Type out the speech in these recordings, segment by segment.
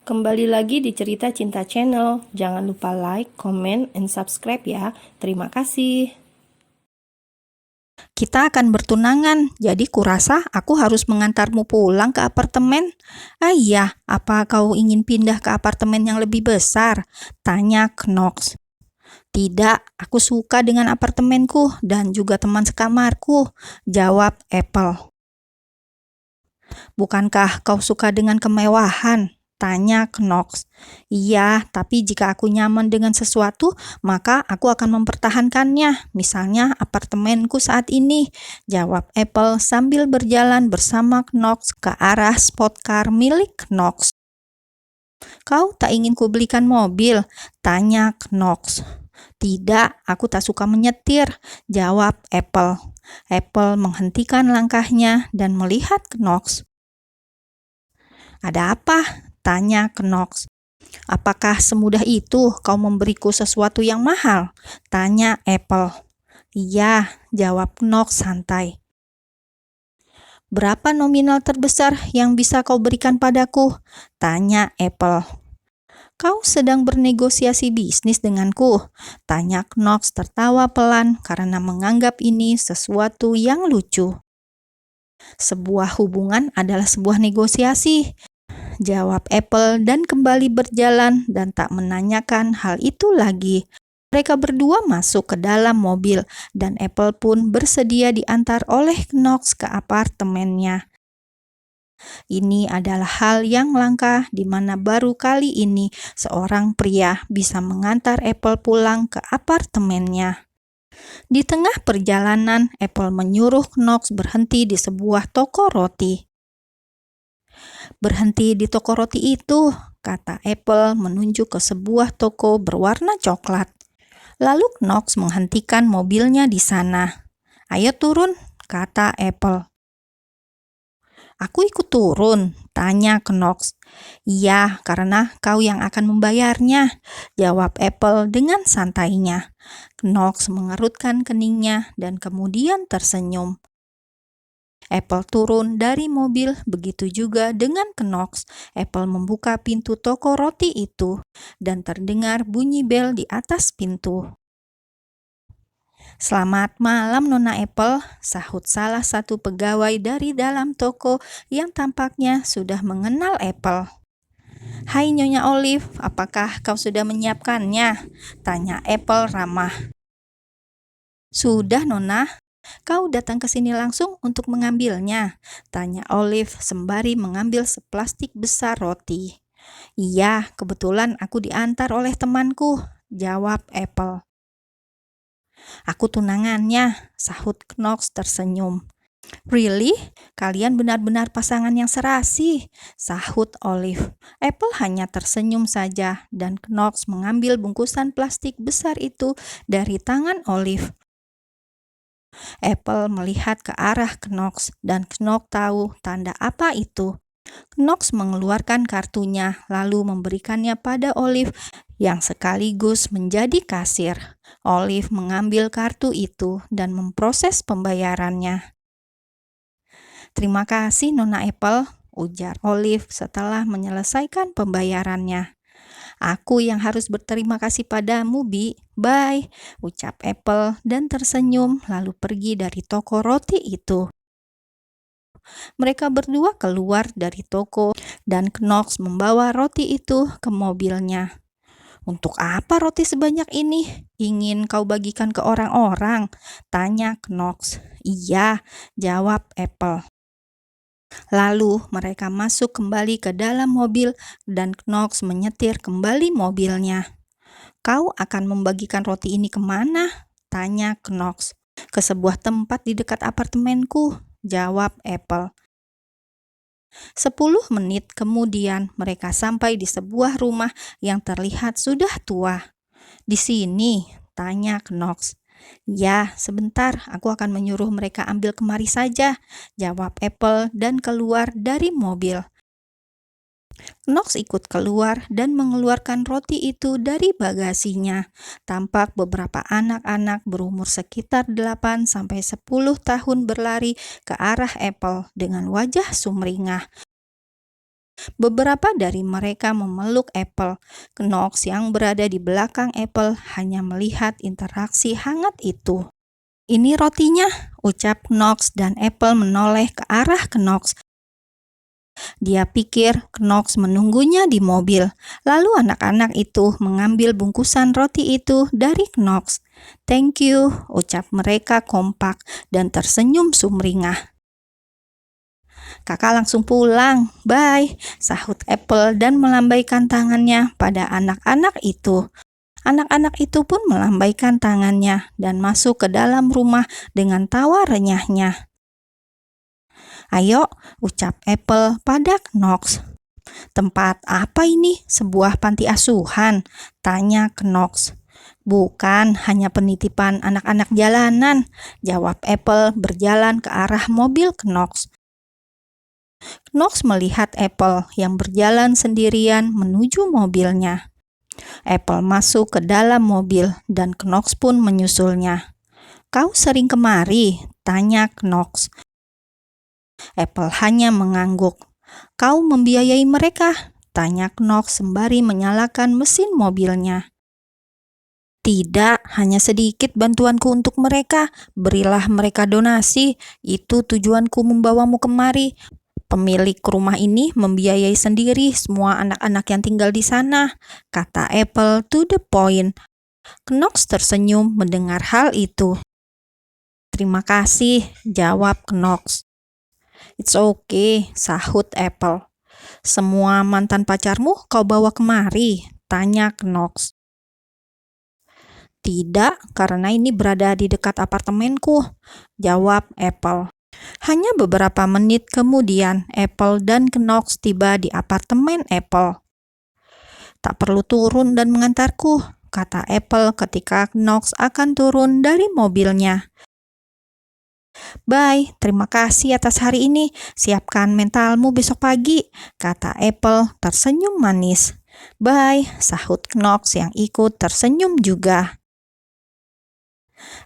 Kembali lagi di Cerita Cinta Channel. Jangan lupa like, comment, and subscribe ya. Terima kasih. Kita akan bertunangan, jadi kurasa aku harus mengantarmu pulang ke apartemen. Ah iya, apa kau ingin pindah ke apartemen yang lebih besar? Tanya Knox. Tidak, aku suka dengan apartemenku dan juga teman sekamarku, jawab Apple. Bukankah kau suka dengan kemewahan? Tanya Knox. Iya, tapi jika aku nyaman dengan sesuatu, maka aku akan mempertahankannya. Misalnya apartemenku saat ini, jawab Apple sambil berjalan bersama Knox ke arah spot car milik Knox. Kau tak ingin kubelikan mobil? Tanya Knox. Tidak, aku tak suka menyetir, jawab Apple. Apple menghentikan langkahnya dan melihat Knox. Ada apa? Tanya Knox. Apakah semudah itu kau memberiku sesuatu yang mahal? Tanya Apple. Iya, jawab Knox santai. Berapa nominal terbesar yang bisa kau berikan padaku? Tanya Apple. Kau sedang bernegosiasi bisnis denganku? Tanya Knox tertawa pelan karena menganggap ini sesuatu yang lucu. Sebuah hubungan adalah sebuah negosiasi, jawab Apple dan kembali berjalan dan tak menanyakan hal itu lagi. Mereka berdua masuk ke dalam mobil dan Apple pun bersedia diantar oleh Knox ke apartemennya. Ini adalah hal yang langka di mana baru kali ini seorang pria bisa mengantar Apple pulang ke apartemennya. Di tengah perjalanan, Apple menyuruh Knox berhenti di sebuah toko roti. Berhenti di toko roti itu, kata Apple menunjuk ke sebuah toko berwarna coklat. Lalu Knox menghentikan mobilnya di sana. Ayo turun, kata Apple. Aku ikut turun, tanya Knox. Iya, karena kau yang akan membayarnya, jawab Apple dengan santainya. Knox mengerutkan keningnya dan kemudian tersenyum. Apple turun dari mobil, begitu juga dengan Knox. Apple membuka pintu toko roti itu dan terdengar bunyi bel di atas pintu. Selamat malam Nona Apple, sahut salah satu pegawai dari dalam toko yang tampaknya sudah mengenal Apple. Hai Nyonya Olive, apakah kau sudah menyiapkannya? Tanya Apple ramah. Sudah Nona. Kau datang ke sini langsung untuk mengambilnya? Tanya Olive sembari mengambil seplastik besar roti. Iya, kebetulan aku diantar oleh temanku, jawab Apple. Aku tunangannya, sahut Knox tersenyum. Really? Kalian benar-benar pasangan yang serasi, sahut Olive. Apple hanya tersenyum saja dan Knox mengambil bungkusan plastik besar itu dari tangan Olive. Apple melihat ke arah Knox dan Knox tahu tanda apa itu. Knox mengeluarkan kartunya lalu memberikannya pada Olive yang sekaligus menjadi kasir. Olive mengambil kartu itu dan memproses pembayarannya. Terima kasih Nona Apple, ujar Olive setelah menyelesaikan pembayarannya. Aku yang harus berterima kasih padamu, Bi. Bye, ucap Apple dan tersenyum lalu pergi dari toko roti itu. Mereka berdua keluar dari toko dan Knox membawa roti itu ke mobilnya. Untuk apa roti sebanyak ini? Ingin kau bagikan ke orang-orang? Tanya Knox. Iya, jawab Apple. Lalu mereka masuk kembali ke dalam mobil dan Knox menyetir kembali mobilnya. Kau akan membagikan roti ini kemana? Tanya Knox. Ke sebuah tempat di dekat apartemenku, jawab Apple. 10 menit kemudian mereka sampai di sebuah rumah yang terlihat sudah tua. Di sini, tanya Knox. Ya, sebentar, aku akan menyuruh mereka ambil kemari saja, jawab Apple dan keluar dari mobil. Knox ikut keluar dan mengeluarkan roti itu dari bagasinya. Tampak beberapa anak-anak berumur sekitar 8-10 tahun berlari ke arah Apple dengan wajah sumringah. Beberapa dari mereka memeluk Apple. Knox yang berada di belakang Apple hanya melihat interaksi hangat itu. "Ini rotinya," ucap Knox dan Apple menoleh ke arah Knox. Dia pikir Knox menunggunya di mobil. Lalu anak-anak itu mengambil bungkusan roti itu dari Knox. "Thank you," ucap mereka kompak dan tersenyum sumringah. "Kakak langsung pulang, bye," sahut Apple dan melambaikan tangannya pada anak-anak itu. Anak-anak itu pun melambaikan tangannya dan masuk ke dalam rumah dengan tawa renyahnya. "Ayo," ucap Apple pada Knox. "Tempat apa ini? Sebuah panti asuhan?" tanya Knox. "Bukan, hanya penitipan anak-anak jalanan," jawab Apple berjalan ke arah mobil Knox. Knox melihat Apple yang berjalan sendirian menuju mobilnya. Apple masuk ke dalam mobil dan Knox pun menyusulnya. "Kau sering kemari?" tanya Knox. Apple hanya mengangguk. "Kau membiayai mereka?" tanya Knox sembari menyalakan mesin mobilnya. "Tidak, hanya sedikit bantuanku untuk mereka. Berilah mereka donasi, itu tujuanku membawamu kemari. Pemilik rumah ini membiayai sendiri semua anak-anak yang tinggal di sana," kata Apple to the point. Knox tersenyum mendengar hal itu. "Terima kasih," jawab Knox. "It's okay," sahut Apple. "Semua mantan pacarmu kau bawa kemari?" tanya Knox. "Tidak, karena ini berada di dekat apartemenku," jawab Apple. Hanya beberapa menit kemudian, Apple dan Knox tiba di apartemen Apple. "Tak perlu turun dan mengantarku," kata Apple ketika Knox akan turun dari mobilnya. "Bye, terima kasih atas hari ini. Siapkan mentalmu besok pagi," kata Apple tersenyum manis. "Bye," sahut Knox yang ikut tersenyum juga.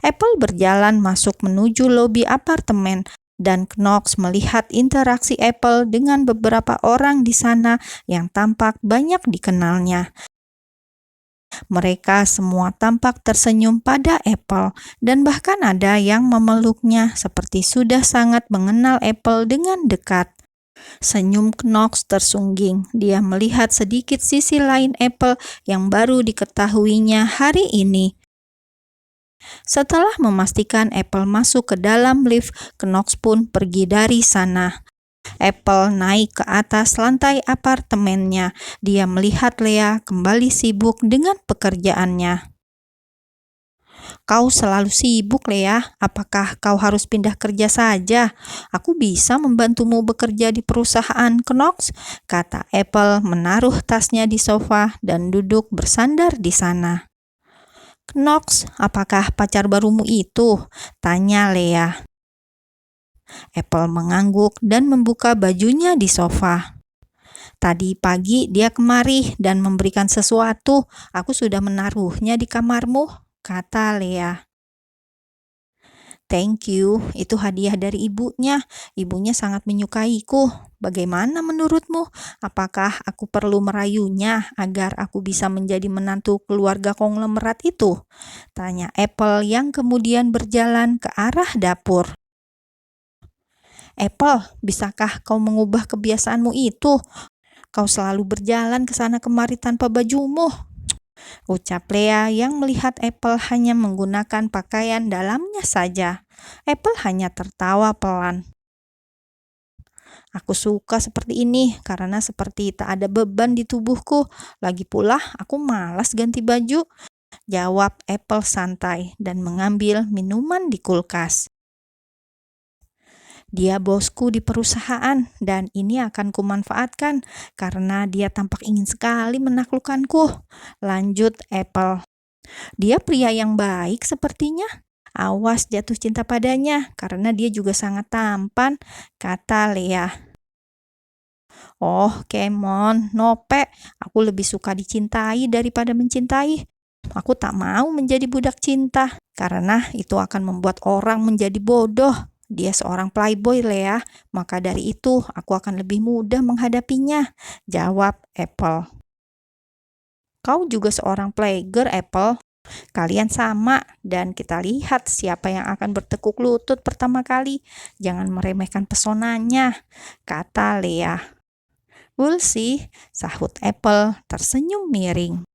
Apple berjalan masuk menuju lobi apartemen dan Knox melihat interaksi Apple dengan beberapa orang di sana yang tampak banyak dikenalnya. Mereka semua tampak tersenyum pada Apple dan bahkan ada yang memeluknya seperti sudah sangat mengenal Apple dengan dekat. Senyum Knox tersungging. Dia melihat sedikit sisi lain Apple yang baru diketahuinya hari ini. Setelah memastikan Apple masuk ke dalam lift, Knox pun pergi dari sana. Apple naik ke atas lantai apartemennya. Dia melihat Lea kembali sibuk dengan pekerjaannya. "Kau selalu sibuk, Lea. Apakah kau harus pindah kerja saja? Aku bisa membantumu bekerja di perusahaan Knox," kata Apple menaruh tasnya di sofa dan duduk bersandar di sana. "Knox, apakah pacar barumu itu?" tanya Lea. Apple mengangguk dan membuka bajunya di sofa. "Tadi pagi dia kemari dan memberikan sesuatu. Aku sudah menaruhnya di kamarmu," kata Lea. "Thank you, itu hadiah dari ibunya. Ibunya sangat menyukaiku. Bagaimana menurutmu? Apakah aku perlu merayunya agar aku bisa menjadi menantu keluarga konglomerat itu?" tanya Apple yang kemudian berjalan ke arah dapur. "Apple, bisakah kau mengubah kebiasaanmu itu? Kau selalu berjalan ke sana kemari tanpa bajumu," ucap Lea yang melihat Apple hanya menggunakan pakaian dalamnya saja. Apple hanya tertawa pelan. "Aku suka seperti ini karena seperti tak ada beban di tubuhku. Lagi pula aku malas ganti baju," jawab Apple santai dan mengambil minuman di kulkas. "Dia bosku di perusahaan dan ini akan kumanfaatkan karena dia tampak ingin sekali menaklukkanku," lanjut Apple. "Dia pria yang baik sepertinya. Awas jatuh cinta padanya karena dia juga sangat tampan," kata Lea. "Oh, come on, Nope. Aku lebih suka dicintai daripada mencintai. Aku tak mau menjadi budak cinta karena itu akan membuat orang menjadi bodoh," Dia seorang playboy, Lea. Maka dari itu, aku akan lebih mudah menghadapinya, jawab Apple. Kau juga seorang playgirl, Apple. Kalian sama, dan kita lihat siapa yang akan bertekuk lutut pertama kali. Jangan meremehkan pesonanya, kata Lea. We'll see, sahut Apple tersenyum miring.